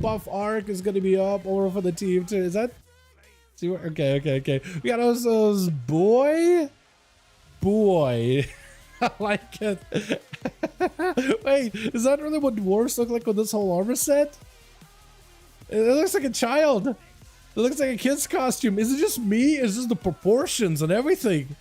buff arc is gonna be up over for the team too. Is that? Okay. We got Oso's boy. I like it. Wait, is that really what dwarves look like with this whole armor set? It looks like a child. It looks like a kid's costume. Is it just me? Is this the proportions and everything?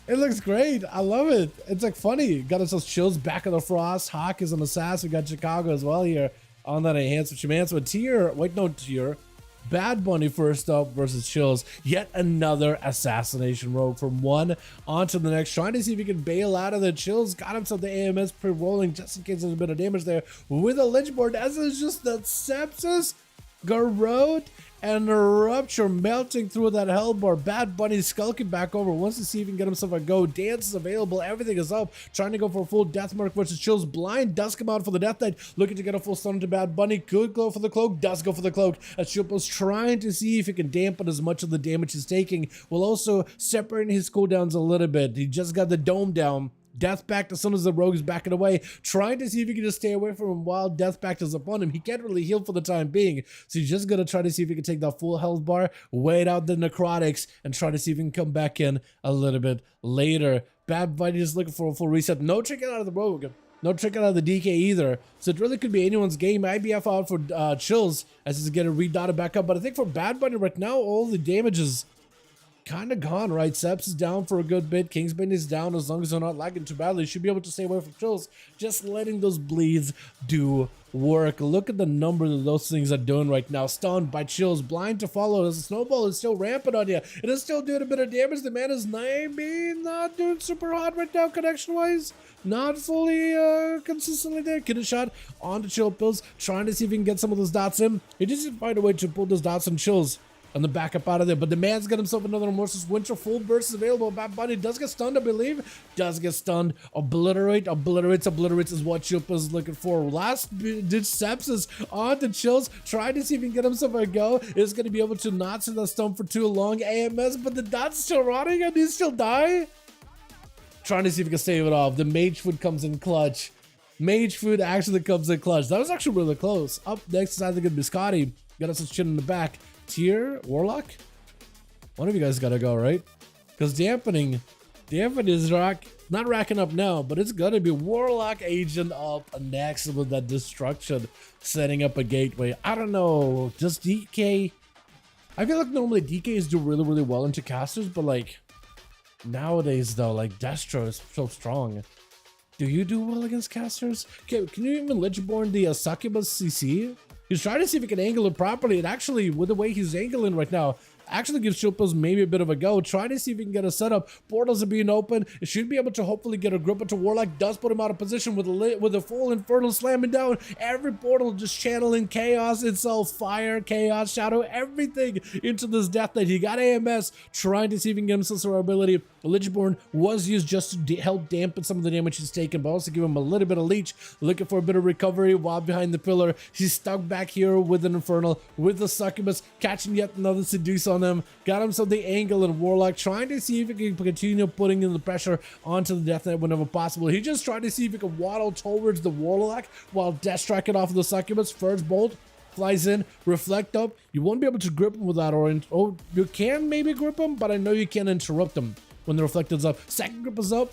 It looks great. I love it. It's like funny. Got us those chills back of the frost. Hawk is an assassin. We got Chicago as well here on that enhancement. Shuman's tier. Wait, no tier. Bad Bunny first up versus Chills. Yet another assassination rogue from one onto the next. Trying to see if he can bail out of the Chills. Got himself the AMS pre-rolling just in case there's a bit of damage there with a Lynchboard. As it's just that Sepsis, Garrote, and a Rupture melting through that Hellbar. Bad Bunny skulking back over. Wants to see if he can get himself a go. Dance is available. Everything is up. Trying to go for a full death mark versus Chills. Blind does come out for the Death Knight. Looking to get a full stun to Bad Bunny. Could go for the cloak. Does go for the cloak. As Chilpo's trying to see if he can dampen as much of the damage he's taking, while also separating his cooldowns a little bit. He just got the dome down. Death Pact as soon as the rogue is backing away, trying to see if he can just stay away from him while Death Pact is upon him. He can't really heal for the time being, so he's just gonna try to see if he can take that full health bar, wait out the necrotics, and try to see if he can come back in a little bit later. Bad Bunny is looking for a full reset. No tricking out of the rogue. No tricking out of the DK either. So it really could be anyone's game. IBF out for Chills as he's getting redotted back up. But I think for Bad Bunny right now, all the damage is kind of gone, right? Seps is down for a good bit. Kingsbane is down. As long as they're not lagging too badly, you should be able to stay away from Chills. Just letting those bleeds do work. Look at the number that those things are doing right now. Stunned by Chills. Blind to follow as the snowball is still rampant on you. It is still doing a bit of damage. The man is maybe not doing super hot right now connection-wise. Not fully consistently there. Get a shot onto Chill Pills. Trying to see if he can get some of those dots in. He just didn't find a way to pull those dots on Chills and the backup out of there, but the man's got himself another Remorseless Winter. Full burst is available. Bad Bunny does get stunned, I believe. Does get stunned. Obliterate. Obliterates is what Chupa is looking for. Last ditch Sepsis on to Chills. Trying to see if he can get himself a go. Is going to be able to not see the stun for too long. AMS, but the dot's still rotting and he still die. Trying to see if he can save it off. The Mage Food comes in clutch. Mage Food actually comes in clutch. That was actually really close. Up next is either going to be Scotty. Got us his chin in the back. Tier Warlock? One of you guys gotta go, right? Because dampening is not racking up now, but it's gonna be Warlock Agent up next with that destruction, setting up a gateway. I don't know, just DK. I feel like normally DKs do really well into casters, but like nowadays though, like Destro is so strong. Do you do well against casters? Okay, can you even Lichborn the Succubus CC? He's trying to see if he can angle it properly. And actually, with the way he's angling right now, actually gives Chilpos maybe a bit of a go. Trying to see if he can get a setup. Portals are being open. It should be able to hopefully get a grip into Warlock. Does put him out of position with a full Infernal slamming down. Every portal just channeling chaos itself. Fire, chaos, shadow, everything into this Death Knight. He got AMS. Trying to see if he can get himself survivability. Lichborn was used just to help dampen some of the damage he's taken, but also give him a little bit of leech. Looking for a bit of recovery while behind the pillar. He's stuck back here with an Infernal, with the Succubus, catching yet another Seduce on him. Got himself the angle and Warlock, trying to see if he can continue putting in the pressure onto the Death Knight whenever possible. He just tried to see if he could waddle towards the Warlock while Death striking off of the Succubus. First bolt flies in, reflect up. You won't be able to grip him with that, or you can maybe grip him, but I know you can't interrupt him when the reflect is up. Second grip is up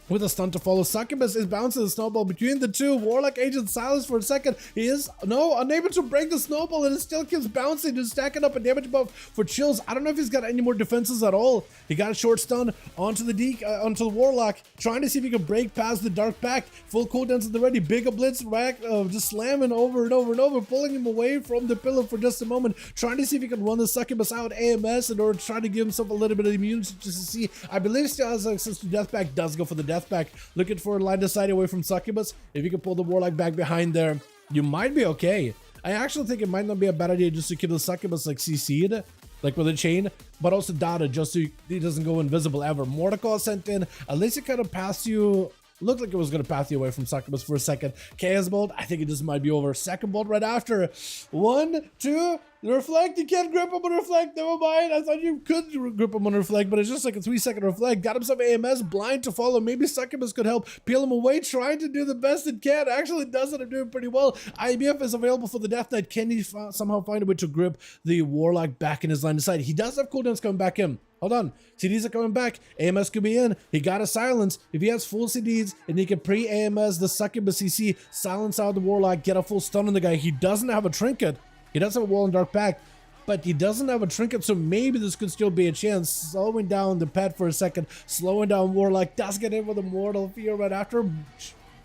with a stun to follow. Succubus is bouncing the snowball between the two. Warlock Agent silenced for a second. He is unable to break the snowball, and it still keeps bouncing and stacking up a damage buff for Chills. I don't know if he's got any more defenses at all. He got a short stun onto the Warlock, trying to see if he can break past the Dark Pact. Full cooldowns at the ready. Big blitz rack, just slamming over and over, pulling him away from the pillar for just a moment. Trying to see if he can run the Succubus out AMS in order to try to give himself a little bit of immunity just to see. I believe he still has access to Death Pact. Does go for the Death Pact. Looking for a line of sight away from Succubus. If you can pull the Warlock back behind there, you might be okay. I actually think it might not be a bad idea just to keep the Succubus like CC'd, like with a chain, but also dotted just so he doesn't go invisible ever. Mordecai sent in. At least it kind of passed you. Looked like it was going to pass you away from Succubus for a second. Chaos Bolt, I think it just might be over. Second bolt right after. 1, 2, Reflect, you can't grip him on reflect, never mind. I thought you could grip him on reflect, but it's just like a 3-second reflect. Got himself AMS, blind to follow. Maybe Succubus could help peel him away, trying to do the best it can. Actually does it, I'm doing pretty well. IBF is available for the Death Knight. Can he somehow find a way to grip the Warlock back in his line of sight? He does have cooldowns coming back in. Hold on, CDs are coming back. AMS could be in. He got a silence. If he has full CDs and he can pre-AMS the Succubus CC, silence out the Warlock, get a full stun on the guy. He doesn't have a trinket. He does have a Wall and Dark Pact, but he doesn't have a trinket, so maybe this could still be a chance. Slowing down the pet for a second, slowing down Warlock, does get in with a Mortal Fear right after.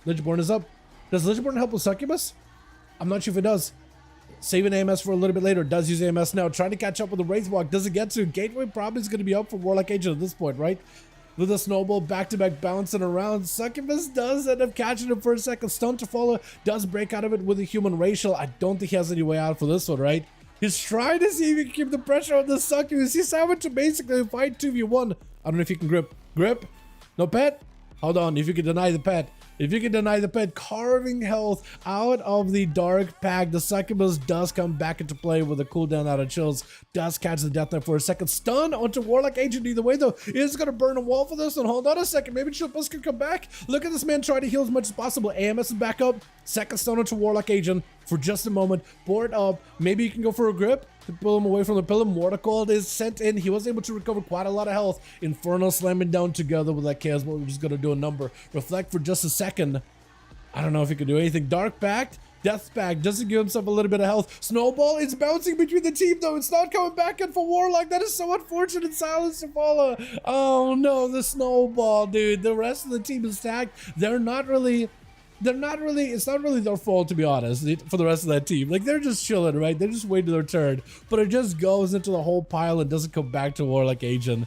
Lichborn is up. Does Lichborn help with Succubus? I'm not sure if it does. Saving AMS for a little bit later, does use AMS now, trying to catch up with the Wraithwalk, doesn't get to. Gateway probably is going to be up for Warlock Agent at this point, right? With a snowball back-to-back bouncing around, Succubus does end up catching him for a second. Stun to follow, does break out of it with a human racial. I don't think he has any way out for this one, right? He's trying to see if he can keep the pressure on the Succubus. He's having to basically fight 2v1. I don't know if you can grip. Grip? No pet? Hold on, if you can deny the pet. If you can deny the pet, carving health out of the Dark Pact. The Succubus does come back into play with a cooldown out of chills. Does catch the Death Knight for a second. Stun onto Warlock Agent either way though. Is going to burn a wall for this one. Hold on a second. Maybe Chilpus can come back. Look at this man try to heal as much as possible. AMS is back up. Second stun onto Warlock Agent for just a moment. Board up. Maybe you can go for a grip to pull him away from the pillar. Mortal is sent in. He was able to recover quite a lot of health. Infernal slamming down together with that chaos, but we're just going to do a number. Reflect for just a second. I don't know if he can do anything. Dark Pact, Death Pact, doesn't give himself a little bit of health. Snowball is bouncing between the team though. It's not coming back in for Warlock. That is so unfortunate. Silence to follow. Oh no, the Snowball, dude. The rest of the team is tagged. It's not really their fault, to be honest, for the rest of that team. Like, they're just chilling, right? They're just waiting their turn. But it just goes into the whole pile and doesn't come back to Warlock Agent.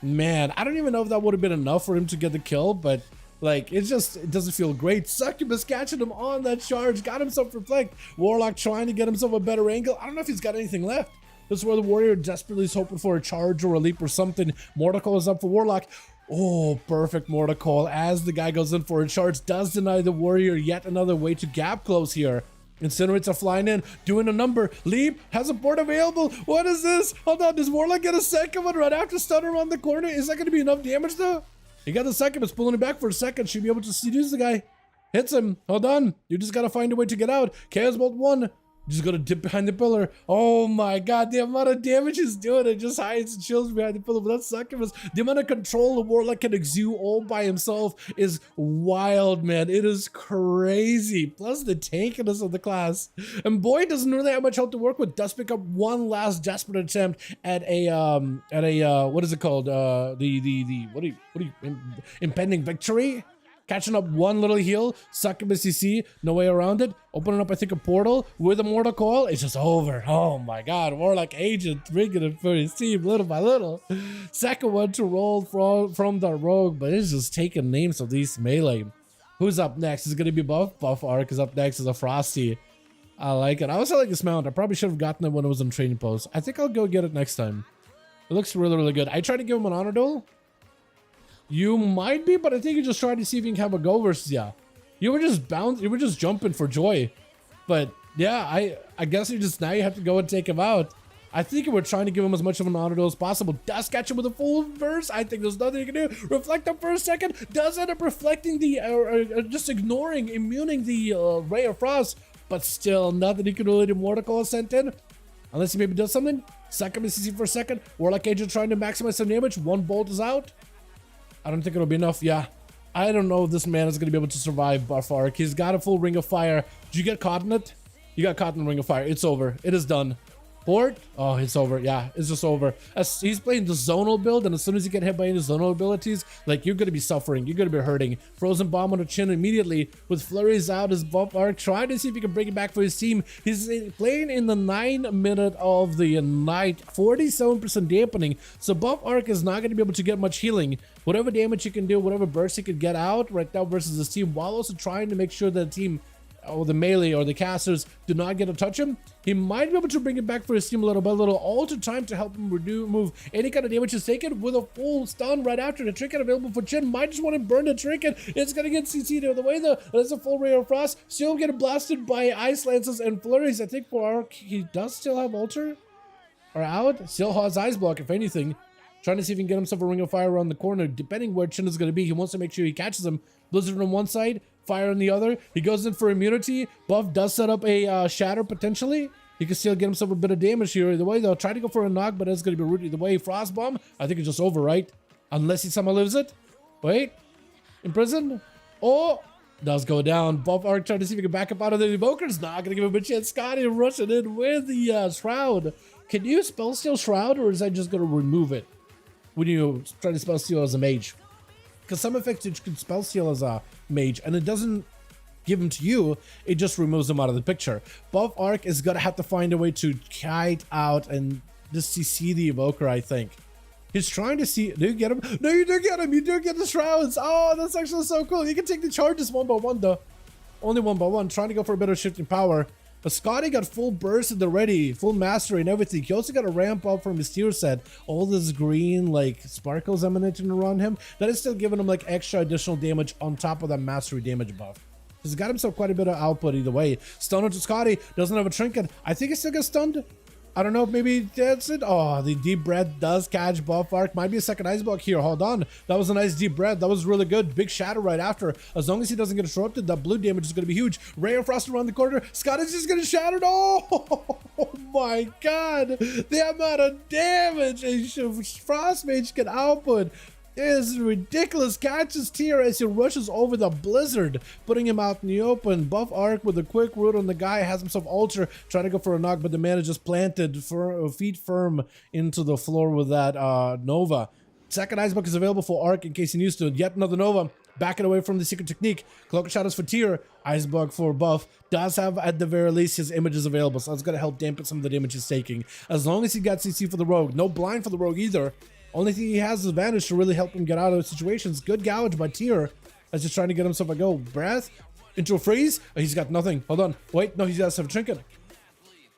Man, I don't even know if that would have been enough for him to get the kill, but like, it doesn't feel great. Succubus catching him on that charge, got himself reflect. Warlock trying to get himself a better angle. I don't know if he's got anything left. This is where the Warrior desperately is hoping for a charge or a leap or something. Mortal is up for Warlock. Oh, perfect Mortal as the guy goes in for a charge. Does deny the Warrior yet another way to gap close here. Incinerates are flying in, doing a number. Leap has a board available. What is this? Hold on, does Warlock get a second one right after stun around the corner? Is that going to be enough damage though? He got the second, but pulling it back for a second. Should be able to seduce the guy. Hits him. Hold on. You just got to find a way to get out. Chaos Bolt 1. Just got to dip behind the pillar. Oh my god, the amount of damage he's doing. It just hides and chills behind the pillar. But that Succubus, the amount of control the Warlock can exude all by himself is wild, man. It is crazy. Plus the tankiness of the class. And boy, doesn't really have much help to work with. Does pick up one last desperate attempt at a what is it called? Impending victory? Catching up one little heal. Succubus CC, no way around it. Opening up, I think, a portal with a Mortal Coil. It's just over. Oh my god. Warlock Agent bringing it for his team little by little. Second one to roll from the Rogue, but it's just taking names of these melee. Who's up next? Is it going to be Buff? Buff Arc is up next as a Frosty. I like it. I also like this mount. I probably should have gotten it when it was on training post. I think I'll go get it next time. It looks really, really good. I tried to give him an honor duel. You might be, but I think you're just trying to see if you can have a go versus ya. You were just jumping for joy. But yeah, I guess you have to go and take him out. I think you were trying to give him as much of an honor duel as possible. Does catch him with a full burst. I think there's nothing you can do. Reflect up for a second. Does end up reflecting the, just ignoring, immuning the Ray of Frost. But still, nothing you can really do. Mortal sent in. Unless he maybe does something. Second CC for a second. Warlock Agent trying to maximize some damage. One bolt is out. I don't think it'll be enough. Yeah. I don't know if this man is going to be able to survive Buff Arc. He's got a full Ring of Fire. Did you get caught in it? You got caught in the Ring of Fire. It's over. It is done. Port? Oh, it's over. Yeah, it's just over. As he's playing the zonal build, and as soon as you get hit by any zonal abilities, like, you're going to be suffering. You're going to be hurting. Frozen Bomb on the chin immediately with flurries out as Buff Arc, trying to see if he can bring it back for his team. He's playing in the 9th minute of the night, 47% dampening, so Buff Arc is not going to be able to get much healing. Whatever damage he can do, whatever burst he could get out right now versus his team, while also trying to make sure that the team or the melee or the casters do not get to touch him, he might be able to bring it back for his team a little bit, a little alter time to help him remove any kind of damage is taken with a full stun right after. The trinket available for Chin. Might just want to burn the trinket. It's gonna get CC'd the other way though. There's a full ray of frost. Still getting blasted by ice lances and flurries. I think for Arc, he does still have alter or out. Still has ice block if anything. Trying to see if he can get himself a ring of fire around the corner. Depending where Chin is going to be, he wants to make sure he catches him. Blizzard on one side, fire on the other. He goes in for immunity. Buff does set up a shatter potentially. He can still get himself a bit of damage here. Either way, they'll try to go for a knock, but it's going to be rude either way. Frost bomb, I think it's just over, right? Unless he somehow lives it. Wait, imprison? Oh, does go down. Buff Arc trying to see if he can back up out of the Evoker's not going to give him a chance. Scotty rushing in with the Shroud. Can you spell steal Shroud, or is that just going to remove it when you try to spell steal as a mage? Because some effects you can spell steal as a mage and it doesn't give them to you, it just removes them out of the picture. Buff Arc is gonna have to find a way to kite out and just CC the Evoker, I think. He's trying to see, do you get him? No, you do get him, you do get the Shrouds. Oh, that's actually so cool. You can take the charges one by one though. Only one by one, trying to go for a bit of shifting power. But Scotty got full burst already, full mastery and everything. He also got a ramp up from his tier set. All this green, like, sparkles emanating around him. That is still giving him, like, extra additional damage on top of that mastery damage buff. He's got himself quite a bit of output either way. Stunner to Scotty, doesn't have a trinket. I think he still gets stunned. I don't know if maybe that's it. Oh, the deep breath does catch Buff Arc. Might be a second ice block here. Hold on. That was a nice deep breath. That was really good. Big shatter right after. As long as he doesn't get disrupted, that blue damage is going to be huge. Ray of Frost around the corner. Scott is just getting shattered. Oh my god. The amount of damage a Frost Mage can output is ridiculous. Catches tier as he rushes over the blizzard, putting him out in the open. Buff Arc with a quick root on the guy, has himself alter, trying to go for a knock, but the man is just planted for feet firm into the floor with that Nova. Second ice block is available for Arc in case he needs to. Yet another Nova, backing away from the secret technique. Cloak of Shadows for tier, ice block for Buff. Does have at the very least his images available, so that's gonna help dampen some of the damage he's taking. As long as he got CC for the rogue, no blind for the rogue either. Only thing he has is advantage to really help him get out of situations. Good gouge by tier. As just trying to get himself a go. Breath into a freeze. Oh, he's got nothing. Hold on. Wait, no, he does have a trinket.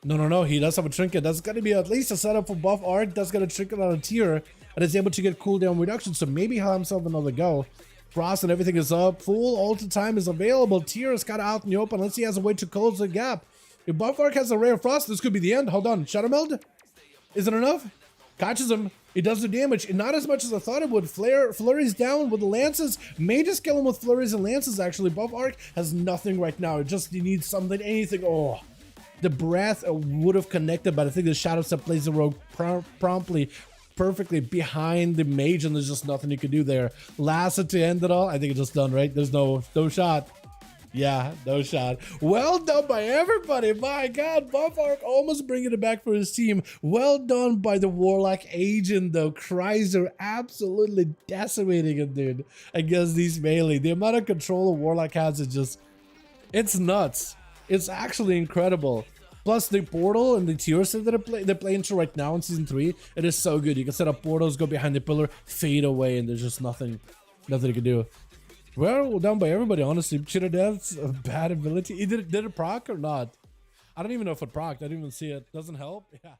No, he does have a trinket. That's going to be at least a setup for Buff Arc. That's going to trinket on a tier and is able to get cooldown reduction. So maybe he'll have himself another go. Frost and everything is up. Full alter time is available. Tier is kind of out in the open unless he has a way to close the gap. If Buff Arc has a Ray of Frost, this could be the end. Hold on. Shadow Meld? Is it enough? Catches him. It does the damage, and not as much as I thought it would. Flurries down with the lances. Mages kill him with flurries and lances, actually. Buff Arc has nothing right now. It just needs something, anything. Oh, the breath would have connected, but I think the Shadow Step plays the rogue promptly, perfectly behind the mage, and there's just nothing you can do there. Last to end it all, I think it's just done, right? There's no shot. Yeah, no shot. Well done by everybody. My god, Buff Arc almost bringing it back for his team. Well done by the Warlock agent, though. Chrysler absolutely decimating him, dude, against these melee. The amount of control a Warlock has is just, it's nuts. It's actually incredible. Plus the portal and the tier set that they're playing to right now in season 3, it is so good. You can set up portals, go behind the pillar, fade away, and there's just nothing you can do. Well done by everybody, honestly. Cheetah Death's a bad ability. Did it proc or not? I don't even know if it procced. I didn't even see it. Doesn't help. Yeah.